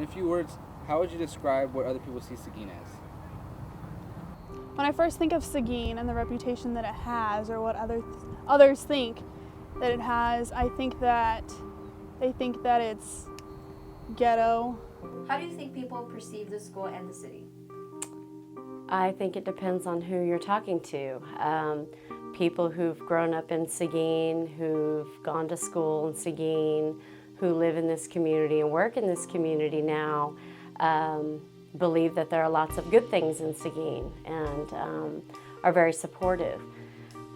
In a few words, how would you describe what other people see Seguin as? When I first think of Seguin and the reputation that it has, or what others think that it has, I think that they think that it's ghetto. How do you think people perceive the school and the city? I think it depends on who you're talking to. People who've grown up in Seguin, who've gone to school in Seguin, who live in this community and work in this community now, believe that there are lots of good things in Seguin and are very supportive.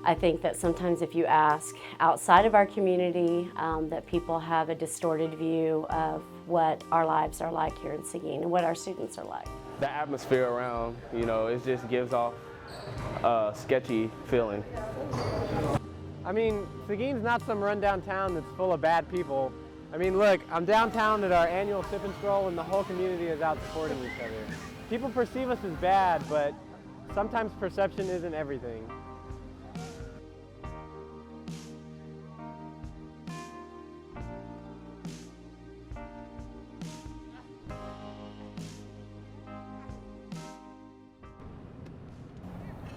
I think that sometimes if you ask outside of our community, that people have a distorted view of what our lives are like here in Seguin and what our students are like. The atmosphere around, it just gives off a sketchy feeling. I mean, Seguin's not some rundown town that's full of bad people. I mean, look, I'm downtown at our annual sip and stroll and the whole community is out supporting each other. People perceive us as bad, but sometimes perception isn't everything.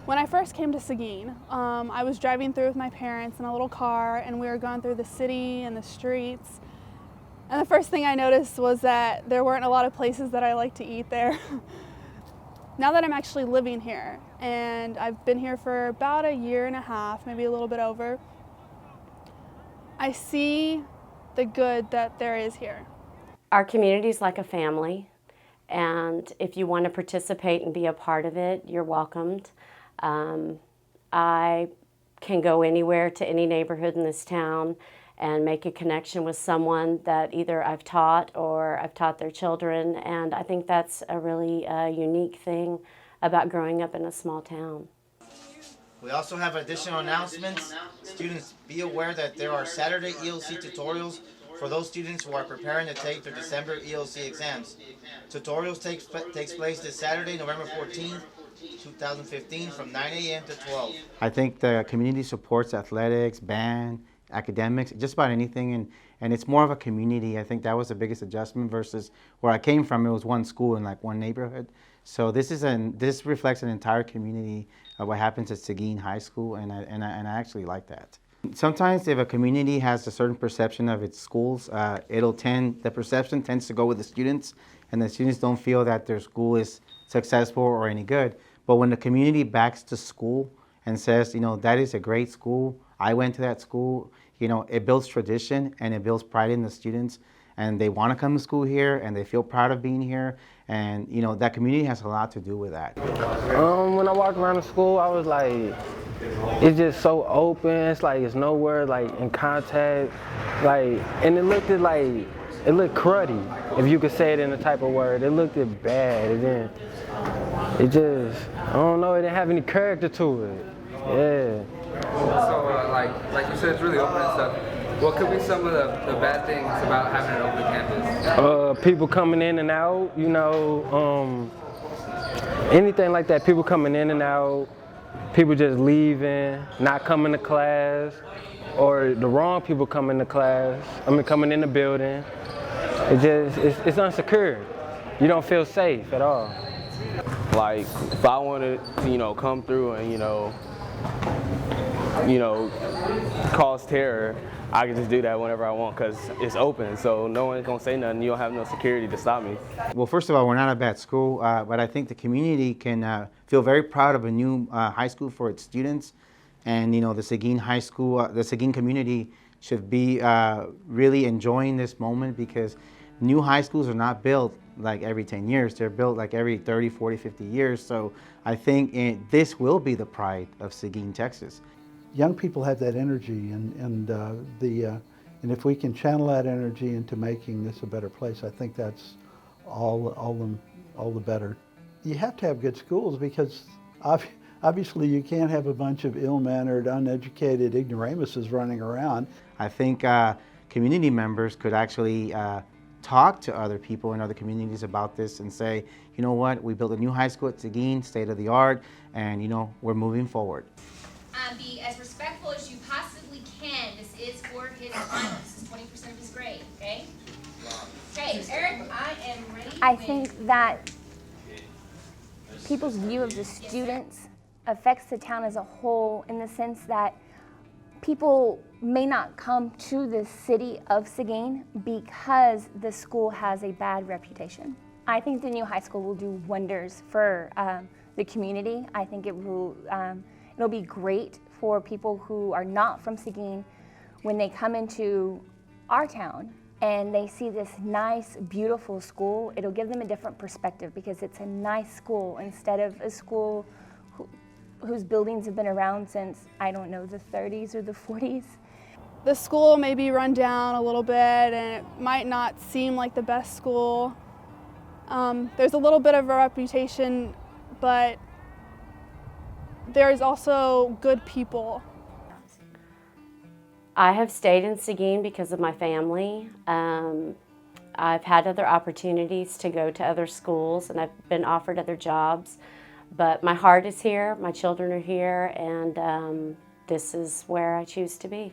When I first came to Seguin, I was driving through with my parents in a little car, and we were going through the city and the streets. And the first thing I noticed was that there weren't a lot of places that I like to eat there. Now that I'm actually living here, and I've been here for about a year and a half, maybe a little bit over, I see the good that there is here. Our community is like a family, and if you want to participate and be a part of it, you're welcomed. I can go anywhere to any neighborhood in this town and make a connection with someone that either I've taught or I've taught their children, and I think that's a really unique thing about growing up in a small town. We also have additional announcements. Students, be aware that there are Saturday ELC tutorials for those students who are preparing to take their December ELC exams. Tutorials takes place this Saturday, November 14th, 2015 from 9 a.m. to 12. I think the community supports athletics, band, academics, just about anything, and it's more of a community. I think that was the biggest adjustment versus where I came from. It was one school in like one neighborhood. So this reflects an entire community of what happens at Seguin High School, and I actually like that. Sometimes if a community has a certain perception of its schools, the perception tends to go with the students, and the students don't feel that their school is successful or any good. But when the community backs the school and says, that is a great school, I went to that school, it builds tradition and it builds pride in the students, and they want to come to school here and they feel proud of being here, and that community has a lot to do with that. When I walked around the school, I was like, it's just so open. It's like it's nowhere like in contact, and it looked cruddy, if you could say it in a type of word. It looked bad, and then it just, I don't know, it didn't have any character to it. Yeah. So, like you said, it's really open and stuff. What could be some of the bad things about having an open campus? People coming in and out, anything like that. People coming in and out, people just leaving, not coming to class, or the wrong people coming to class. Coming in the building. It's unsecure. You don't feel safe at all. Like, if I wanted to, come through and, cause terror, I can just do that whenever I want because it's open, so no one's gonna say nothing. You don't have no security to stop me. Well, first of all, we're not a bad school, but I think the community can feel very proud of a new high school for its students, and the Seguin High School, the Seguin community should be really enjoying this moment, because new high schools are not built like every 10 years. They're built like every 30, 40, 50 years. So I think this will be the pride of Seguin, Texas. Young people have that energy, and if we can channel that energy into making this a better place, I think that's all the better. You have to have good schools, because obviously you can't have a bunch of ill-mannered, uneducated ignoramuses running around. I think community members could actually talk to other people in other communities about this and say, you know what, we built a new high school at Seguin, state of the art, and we're moving forward. Be as respectful as you possibly can. This is for his final. This is 20% of his grade, okay? Okay. Okay, Eric, I am ready. I think that people's view of the students affects the town as a whole in the sense that people may not come to the city of Seguin because the school has a bad reputation. I think the new high school will do wonders for the community. I think it'll be great for people who are not from Seguin when they come into our town and they see this nice, beautiful school. It'll give them a different perspective because it's a nice school instead of a school whose buildings have been around since, I don't know, the 30s or the 40s. The school may be run down a little bit and it might not seem like the best school. There's a little bit of a reputation, but there's also good people. I have stayed in Seguin because of my family. I've had other opportunities to go to other schools and I've been offered other jobs, but my heart is here, my children are here, and this is where I choose to be.